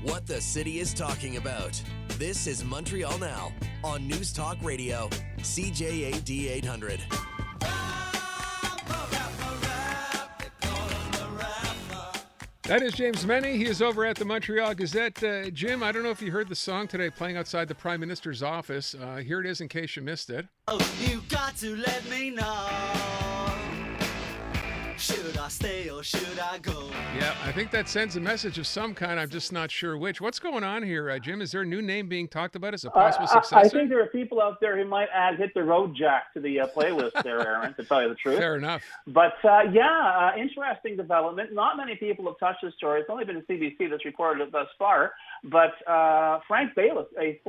What the city is talking about. This is Montreal Now on News Talk Radio, CJAD 800. That is James MENNIE. He is over at the Montreal Gazette. Jim, I don't know if you heard the song today playing outside the Prime Minister's office. Here it is in case you missed it. Oh, you got to let me know. Should I stay or should I go? Yeah, I think that sends a message of some kind. I'm just not sure which. What's going on here, Jim? Is there a new name being talked about as a possible successor? I think there are people out there who might add Hit the Road Jack to the playlist there, Aaron, to tell you the truth. Fair enough. But, interesting development. Not many people have touched this story. It's only been CBC that's reported it thus far. But Frank Bailiff, a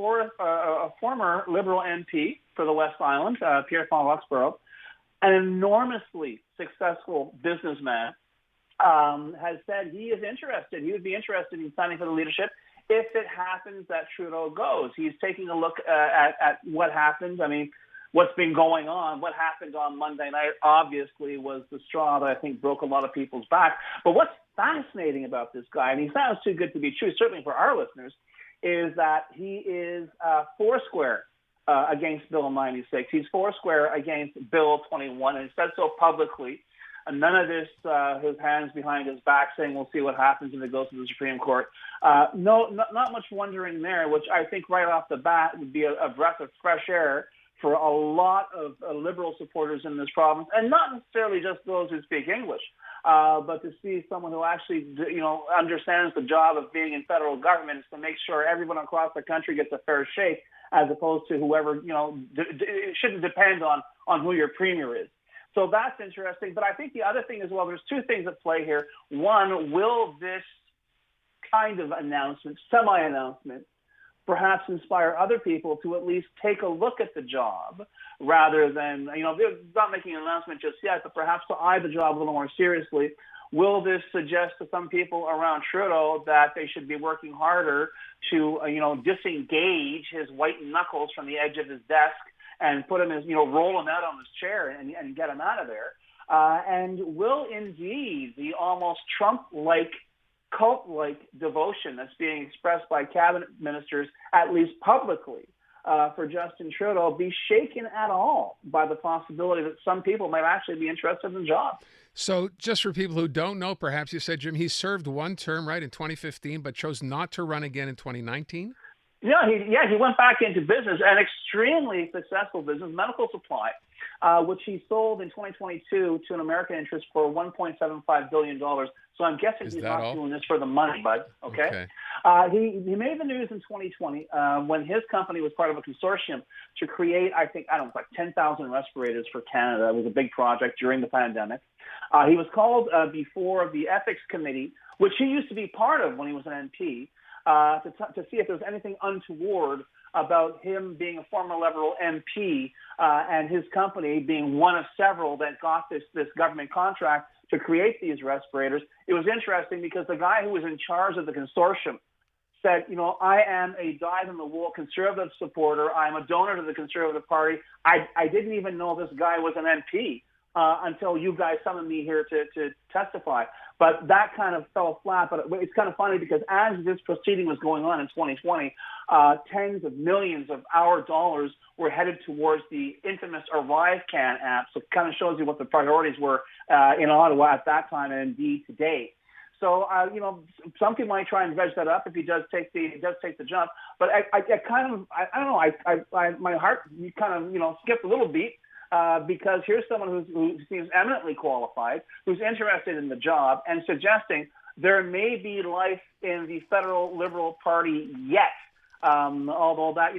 former Liberal MP for the West Island, Pierre-Paul Roxborough, an enormously successful businessman, has said he is interested. He would be interested in signing for the leadership if it happens that Trudeau goes. He's taking a look at what happens. I mean, what's been going on. What happened on Monday night obviously was the straw that I think broke a lot of people's back. But what's fascinating about this guy, and he sounds too good to be true, certainly for our listeners, is that he is foursquare against Bill 96. He's foursquare against Bill 21, and he said so publicly. And none of this, his hands behind his back saying we'll see what happens if it goes to the Supreme Court. Not much wondering there, which I think right off the bat would be a breath of fresh air for a lot of Liberal supporters in this province, and not necessarily just those who speak English, but to see someone who actually, understands the job of being in federal government is to make sure everyone across the country gets a fair shake, as opposed to whoever, it shouldn't depend on who your premier is. So that's interesting. But I think the other thing as well, there's two things at play here. One, will this kind of announcement, semi-announcement, perhaps inspire other people to at least take a look at the job rather than, they're not making an announcement just yet, but perhaps to eye the job a little more seriously. Will this suggest to some people around Trudeau that they should be working harder to, disengage his white knuckles from the edge of his desk and put him as, roll him out on his chair and get him out of there? And will indeed the almost Trump-like, cult-like devotion that's being expressed by cabinet ministers, at least publicly, for Justin Trudeau be shaken at all by the possibility that some people might actually be interested in the job? So just for people who don't know, perhaps you said, Jim, he served one term, right, in 2015, but chose not to run again in 2019? He went back into business, an extremely successful business, medical supply, which he sold in 2022 to an American interest for $1.75 billion. So I'm guessing he's not doing this for the money, bud. Okay. He made the news in 2020 when his company was part of a consortium to create, like 10,000 respirators for Canada. It was a big project during the pandemic. He was called before the ethics committee, which he used to be part of when he was an MP, to see if there was anything untoward about him being a former Liberal MP and his company being one of several that got this government contract to create these respirators. It was interesting because the guy who was in charge of the consortium said, I am a dyed-in-the-wool conservative supporter. I'm a donor to the Conservative Party. I didn't even know this guy was an MP until you guys summoned me here to testify. But that kind of fell flat. But it's kind of funny because as this proceeding was going on in 2020, tens of millions of our dollars were headed towards the infamous ArriveCAN app. So it kind of shows you what the priorities were in Ottawa at that time and indeed today. So, some people might try and veg that up if he does take the jump. But I don't know. My heart kind of, skipped a little beat. Because here's someone who seems eminently qualified, who's interested in the job, and suggesting there may be life in the federal Liberal Party yet. Although that,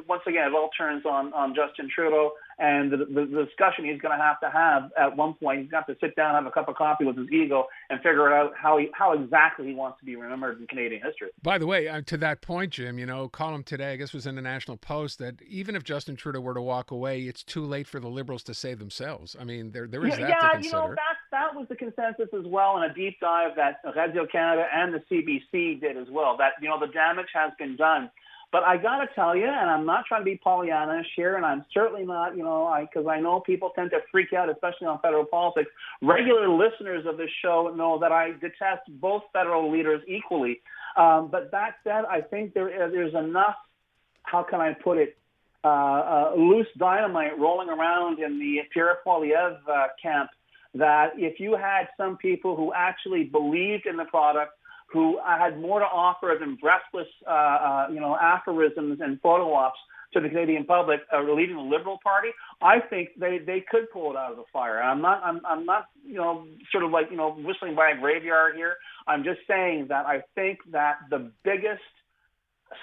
once again, it all turns on Justin Trudeau and the discussion he's going to have at one point. He's going to have to sit down, have a cup of coffee with his ego, and figure out how exactly he wants to be remembered in Canadian history. By the way, to that point, Jim, column today, I guess was in the National Post, that even if Justin Trudeau were to walk away, it's too late for the Liberals to save themselves. I mean, there is that to consider. That was the consensus as well in a deep dive that Radio-Canada and the CBC did as well, that, the damage has been done. But I got to tell you, and I'm not trying to be Pollyanna-ish here, and I'm certainly not, because I know people tend to freak out, especially on federal politics. Regular listeners of this show know that I detest both federal leaders equally. But that said, I think there's enough, how can I put it, loose dynamite rolling around in the Pierre Poilievre camp, that if you had some people who actually believed in the product, who had more to offer than breathless, aphorisms and photo ops to the Canadian public, leading the Liberal Party, I think they could pull it out of the fire. I'm not, sort of like, whistling by a graveyard here. I'm just saying that I think that the biggest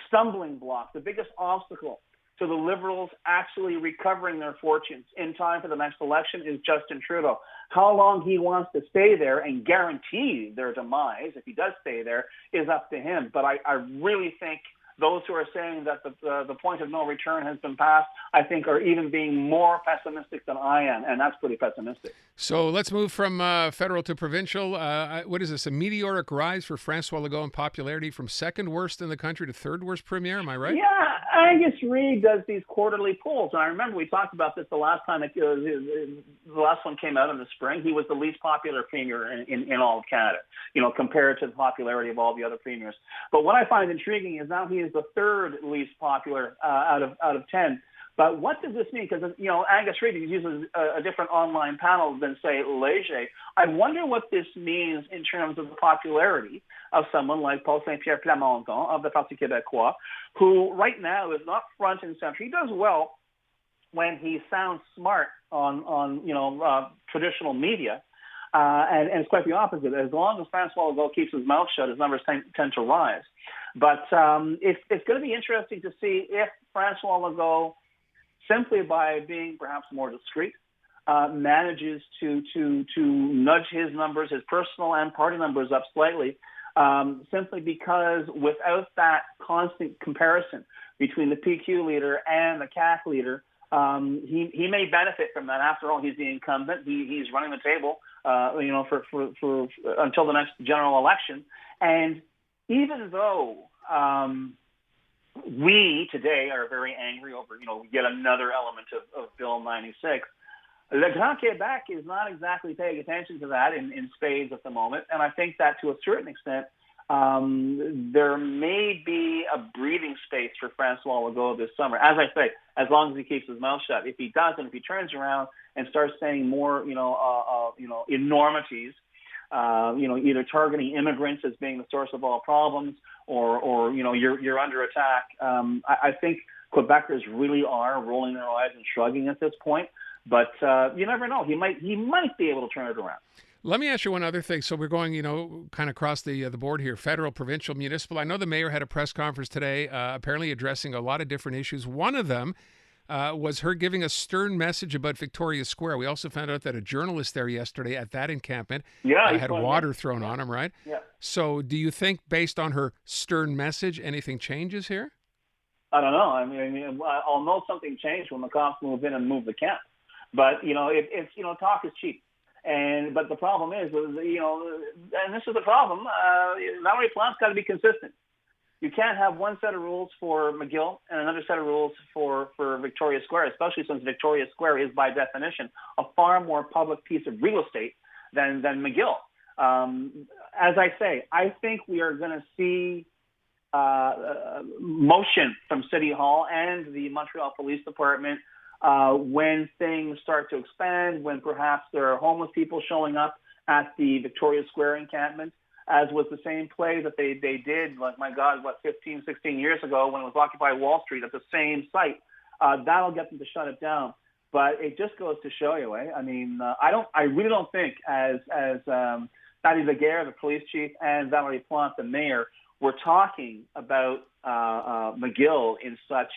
stumbling block, the biggest obstacle to the Liberals actually recovering their fortunes in time for the next election is Justin Trudeau. How long he wants to stay there and guarantee their demise, if he does stay there, is up to him. But I really think those who are saying that the point of no return has been passed, I think are even being more pessimistic than I am, and that's pretty pessimistic. So let's move from federal to provincial. What is this, a meteoric rise for François Legault in popularity from second worst in the country to third worst premier, am I right? Yeah, Angus Reid does these quarterly polls, and I remember we talked about this the last time the last one came out in the spring. He was the least popular premier in all of Canada, compared to the popularity of all the other premiers. But what I find intriguing is now he is the third least popular out of 10. But what does this mean? Because, Angus Reid uses a different online panel than, say, Léger. I wonder what this means in terms of the popularity of someone like Paul Saint-Pierre Plamondon of the Parti québécois, who right now is not front and center. He does well when he sounds smart on traditional media. And it's quite the opposite. As long as François Legault keeps his mouth shut, his numbers tend to rise. But it's going to be interesting to see if François Legault, simply by being perhaps more discreet, manages to nudge his numbers, his personal and party numbers up slightly, simply because without that constant comparison between the PQ leader and the CAC leader, he may benefit from that. After all, he's the incumbent. He's running the table, for until the next general election. And even though we today are very angry over, yet another element of Bill 96, Le Grand Québec is not exactly paying attention to that in spades at the moment. And I think that to a certain extent, there may be a breathing space for François Legault this summer. As I say, as long as he keeps his mouth shut. If he doesn't, if he turns around and starts saying more, enormities, either targeting immigrants as being the source of all problems, or you're under attack. I think Quebecers really are rolling their eyes and shrugging at this point. But you never know. He might be able to turn it around. Let me ask you one other thing. So we're going, kind of across the board here, federal, provincial, municipal. I know the mayor had a press conference today, apparently addressing a lot of different issues. One of them was her giving a stern message about Victoria Square. We also found out that a journalist there yesterday at that encampment had water thrown on him, right? Yeah. So do you think, based on her stern message, anything changes here? I don't know. I mean, I'll know something changed when the cops move in and move the camp. But, it's talk is cheap. But the problem is, and this is the problem, Valerie Plante's got to be consistent. You can't have one set of rules for McGill and another set of rules for Victoria Square, especially since Victoria Square is, by definition, a far more public piece of real estate than McGill. As I say, I think we are going to see motion from City Hall and the Montreal Police Department when things start to expand, when perhaps there are homeless people showing up at the Victoria Square encampment, as was the same play that they did, 15, 16 years ago when it was Occupy Wall Street at the same site. That'll get them to shut it down. But it just goes to show you, I mean, I really don't think as Patty Laguerre, the police chief, and Valerie Plante, the mayor, were talking about McGill in such,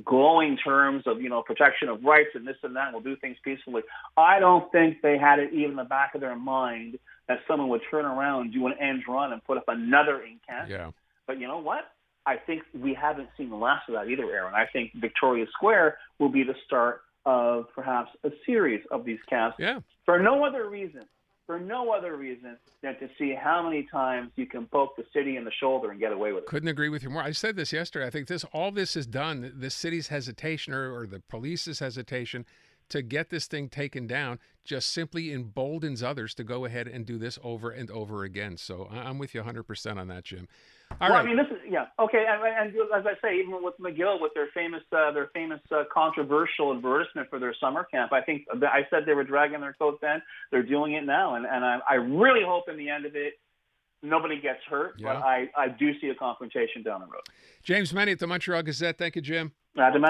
glowing terms of, protection of rights and this and that, and we'll do things peacefully. I don't think they had it even in the back of their mind that someone would turn around, do an end run, and put up another encampment. Yeah. But you know what? I think we haven't seen the last of that either, Aaron. I think Victoria Square will be the start of perhaps a series of these camps for no other reason than to see how many times you can poke the city in the shoulder and get away with it. Couldn't agree with you more. I said this yesterday. I think all this is done, this city's hesitation or the police's hesitation to get this thing taken down just simply emboldens others to go ahead and do this over and over again. So I'm with you 100% on that, Jim. All right. I mean, this is okay. And as I say, even with McGill, with their famous controversial advertisement for their summer camp, I think I said they were dragging their coat then. They're doing it now, and I really hope in the end of it nobody gets hurt. Yeah. But I do see a confrontation down the road. James MENNIE at the Montreal Gazette. Thank you, Jim. Demain.